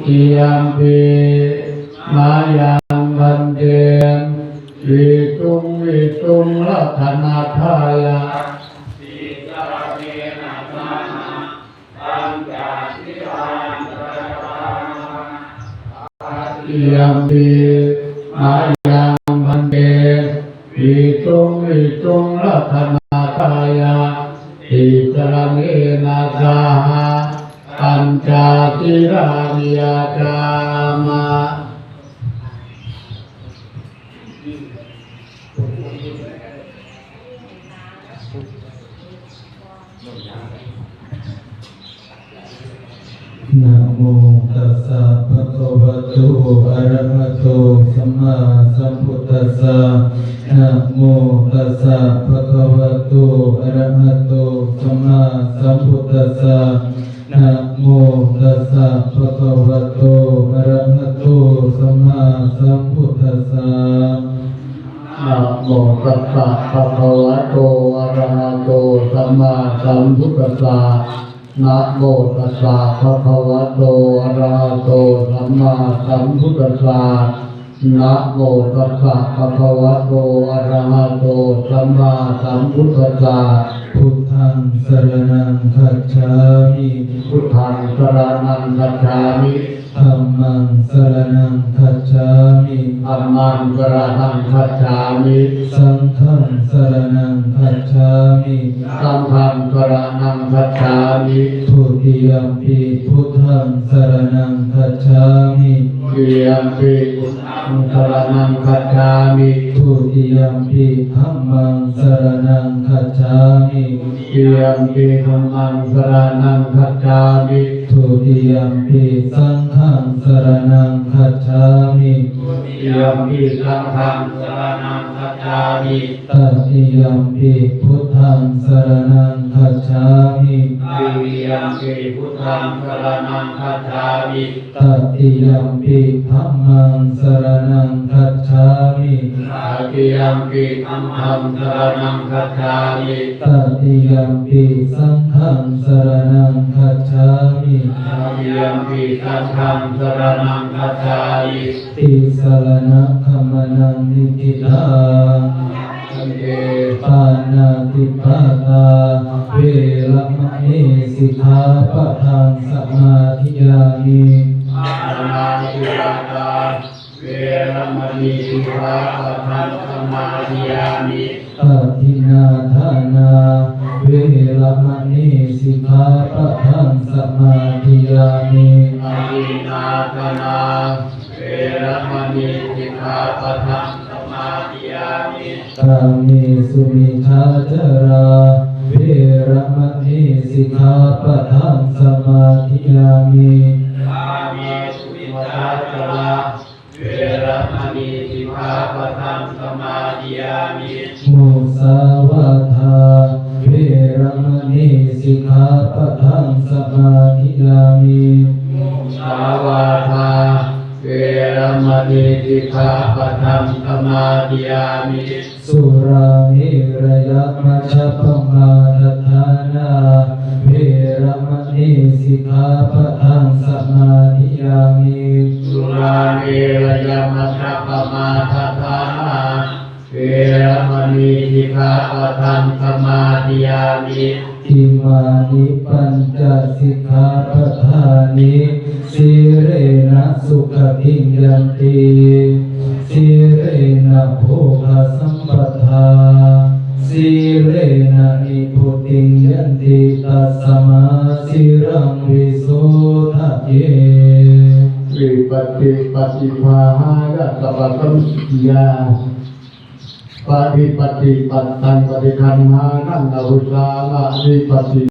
ติยมปิมายังวันเดวิตุงรัตนาทายะยามปีมายังพันเดวิตุงรัตนาทายะอิจรังเอนาสาหะปัญจติรานิยจามะนะโมตัสสะภะคะวะโตอะระหะโตสัมมาสัมพุทธัสสะนะโมตัสสะภะคะวะโตอะระหะโตสัมมาสัมพุทธัสสะนะโมตัสสะภะคะวะโตอะระหะโตสัมมาสัมพุทธัสสะนะโมตัสสะภะคะวะโตอะระหะโตสัมมาสัมพุทธัสสะนะโมตัสสะภะคะวะโตอะระหะโตสัมมาสัมพุทธัสสะนะโมตัสสะภะคะวะโตอะระหะโตสัมมาสัมพุทธัสสะพุทธังสรณังคัจฉามิพุทธังสรณังคัจฉามิธัมมังสรณังคัจฉามิธัมมังสรณังคัจฉามิสังฆังสรณังคัจฉามิสังฆังสรณังคัจฉามิทุติยมปิพุทธังสรณังคัจฉามิทุติยมปิพุทธังสรณังคัจฉามิทุติยมปิธัมมังสรณังคัจฉามิทุติยมปิธัมมังสรณังคัจฉามิทุติยมปิสังฆังสรณังคัจฉามิทุติยมปิสังฆังสรณังคัจฉามิตติยมปิพุทธังสรณังคัจฉามิตติยมปิพุทธังสรณังคัจฉามิตติยมปิธัมมังสรณังคัจฉามิตติยมปิธัมมังสรณังคัจฉามิตติยมปิสังฆังสรณังคัจฉามิตติยมปิสังฆังสรณังคัจฉามิติสรณะคัมมนังนิกิตาปานาติปาตาเวรมณีสิกขาปะทังสมาธิยามิปานาติปาตาเวรมณีสิกขาปะทังสมาธิยามิอทินนาทานาเวรมณีสิกขาปะทังสมาธิยามิอทินนาทานาเวรมณีสิกขาปะทังสมาธิยามิกามิสุมิชาจาราเวรมณีสิกขาปะทังสมาธิยามิกามิสุมิชาจาราเวรมณีสิกขาปะทังสมาธิยามิมุสาวาทาเวรมณีสิกขาปะทังสมาธิยามิมุสาวาทาเวรมณีสิกขาปะทังสมาธิยามิสุรามิระยะมัชฌัปมาทานาเวรมณีสิกขาปะทังสมาธิยามิสุรามิระยะมัชฌัปมาทานาเวรมณีสิกขาปะทังสมาธิยามิอิมานิปัญจสิกขาปทานิสีเรนะสุขติยันติสีเรนะโภคสัมปทาสีเรนะนิพุติยันติตัสมาสิรังวิโสทะเยวิปัสสิปฏิภาหายะสัพพัญญาปฏิปัติปัตตังปฏิคันหานังอหุสาละวิปัสสิ